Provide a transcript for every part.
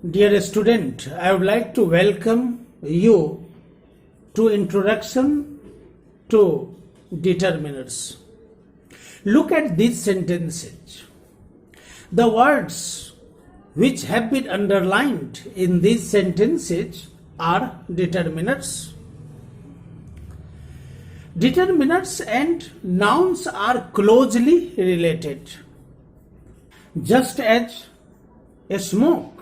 Dear student, I would like to welcome you to introduction to determiners. Look at these sentences. The words which have been underlined in these sentences are determiners. Determiners and nouns are closely related. Just as a smoke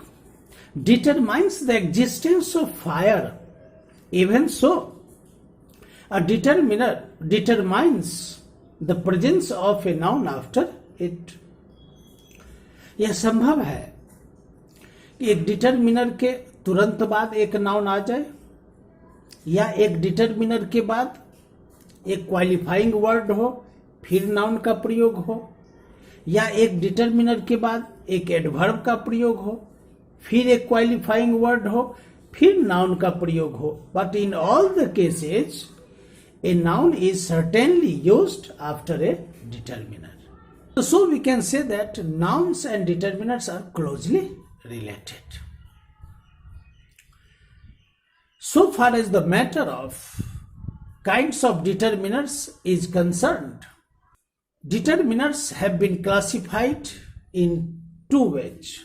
determines the existence of fire, even so, a determiner determines the presence of a noun after it. यह संभव है कि एक determiner के तुरंत बाद एक noun आ जाए, या एक डिटरमिनर के बाद एक क्वालिफाइंग वर्ड हो फिर नाउन का प्रयोग हो, या एक डिटरमिनर के बाद एक एडवर्ब का प्रयोग हो फिर एक क्वालिफाइंग वर्ड हो फिर नाउन का प्रयोग हो. But in all the cases a noun is certainly used after a determiner. So we can say that nouns and determiners are closely related. So far as the matter of kinds of determiners is concerned, determiners have been classified in two ways,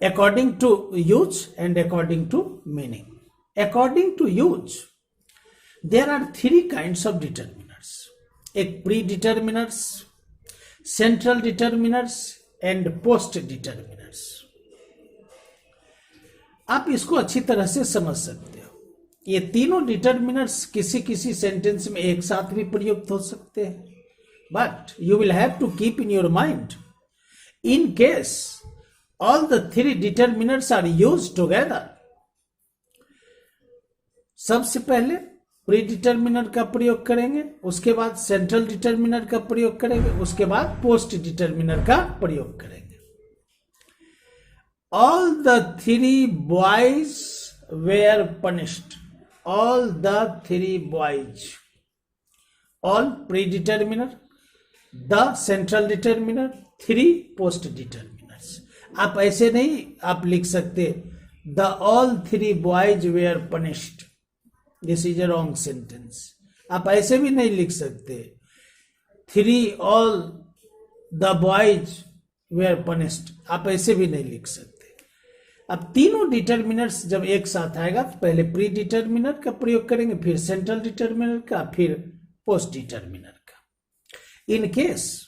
according to use and according to meaning. According to use, there are three kinds of determiners: एक predeterminers, central determiners and post determiners. आप इसको अच्छी तरह से समझ सकते हो. ये तीनों डिटरमिनर्स किसी किसी सेंटेंस में एक साथ भी प्रयुक्त हो सकते हैं, but you will have to keep in your mind, in case all the three determiners are used together, सबसे पहले प्री डिटरमिनर का प्रयोग करेंगे, उसके बाद सेंट्रल डिटरमिनर का प्रयोग करेंगे, उसके बाद पोस्ट डिटरमिनर का प्रयोग करेंगे. All the three boys were punished. All the three boys, all pre determiner, the central determiner, three post determiners. आप ऐसे नहीं आप लिख सकते the all three boys were punished. This is a wrong sentence. आप ऐसे भी नहीं लिख सकते three all the boys were punished. आप ऐसे भी नहीं लिख सकते. अब तीनों डिटरमिनर्स जब एक साथ आएगा तो पहले प्री डिटरमिनर का प्रयोग करेंगे, फिर सेंट्रल डिटरमिनर का, फिर पोस्ट डिटरमिनर का. In case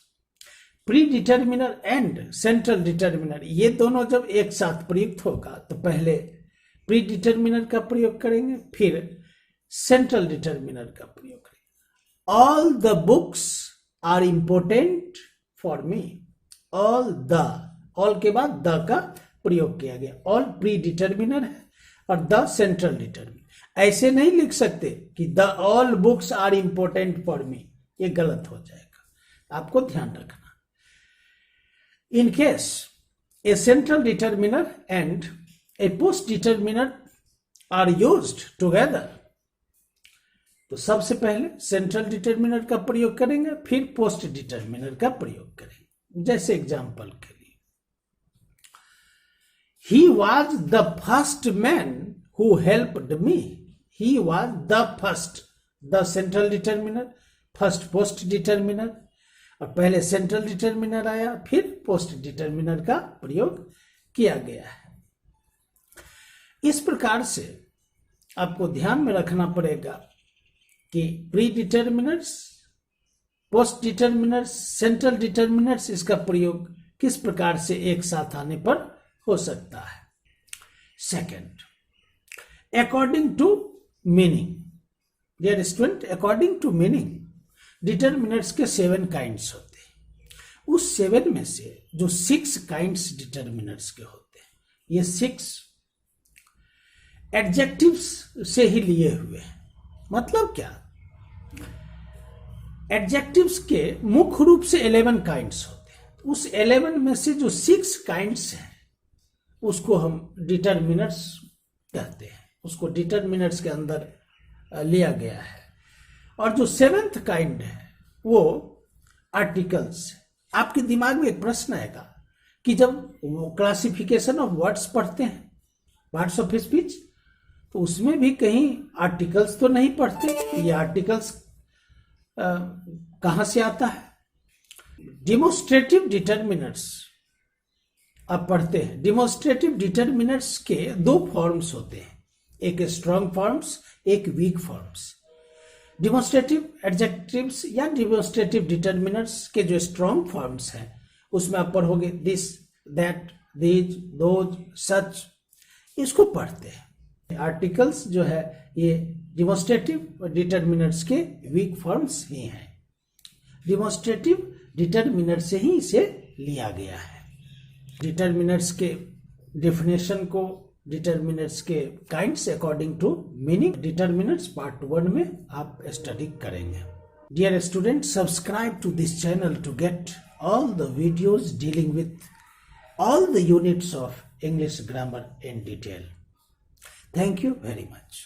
pre determiner and central determiner ये दोनों जब एक साथ प्रयुक्त होगा तो पहले प्री डिटरमिनर का प्रयोग करेंगे, फिर सेंट्रल डिटरमिनर का प्रयोग करेंगे. All the books are important for me. All the, all के बाद द का प्रयोग किया गया. ऑल प्री डिटरमिनर है और द सेंट्रल डिटरमिनर. ऐसे नहीं लिख सकते कि the all books are important for me, ये गलत हो जाएगा. आपको ध्यान रखना. In case a central determiner and a post determiner are used together, तो सबसे पहले सेंट्रल डिटरमिनर का प्रयोग करेंगे, फिर पोस्ट डिटरमिनर का प्रयोग करेंगे. जैसे एग्जांपल के लिए, he was the first man who helped me. He was the first, the central determiner, first post determiner, और पहले सेंट्रल डिटरमिनर आया फिर पोस्ट डिटरमिनर का प्रयोग किया गया है. इस प्रकार से आपको ध्यान में रखना पड़ेगा कि pre determiners, post determiners, central determiners, इसका प्रयोग किस प्रकार से एक साथ आने पर हो सकता है. Second, according to meaning. Dear student, according to meaning determiners के 7 काइंड्स होते हैं. उस 7 में से जो 6 काइंड्स डिटरमिनर्स के होते हैं, ये 6 एडजेक्टिव्स से ही लिए हुए हैं. मतलब क्या, एडजेक्टिव्स के मुख्य रूप से 11 काइंड्स होते हैं. उस 11 में से जो 6 काइंड्स हैं उसको हम डिटरमिनर्स कहते हैं. उसको डिटरमिनर्स के अंदर लिया गया है. और जो 7th काइंड है वो आर्टिकल्स. आपके दिमाग में एक प्रश्न आएगा कि जब वो क्लासिफिकेशन ऑफ वर्ड्स पढ़ते हैं, पार्ट्स ऑफ स्पीच, तो उसमें भी कहीं आर्टिकल्स तो नहीं पढ़ते। ये आर्टिकल्स कहाँ से आता है? डिमोस्ट्रेटिव डिटर्मिनर्स आप पढ़ते हैं। डिमोस्ट्रेटिव डिटर्मिनर्स के दो फॉर्म्स होते हैं, एक स्ट्रॉन्ग फॉर्म्स, एक वीक फॉर्म्स। डिमोस्ट्रेटिव एडजेक्टिव्स या डिमोस्ट्रेटिव डिटर्मिनर्स के जो स्ट्रॉन्ग फॉर्म्स हैं उसमें आप पढ़ोगे दिस, दैट, दीज, दोज, सच, इसको पढ़ते हैं। आर्टिकल्स जो है ये डिमोस्ट्रेटिव डिटर्मिनर्स के वीक फॉर्म्स ही हैं। डिमोस्ट्रेटिव डिटर्मिनर से ही इसे लिया गया है। डिटर्मिनर्स के डेफिनेशन को, डिटर्मिनर्स के kinds according to meaning, determiners part 1 में आप स्टडी करेंगे। Dear student, subscribe to this channel to get all the videos dealing with all the units of English grammar in detail. Thank you very much.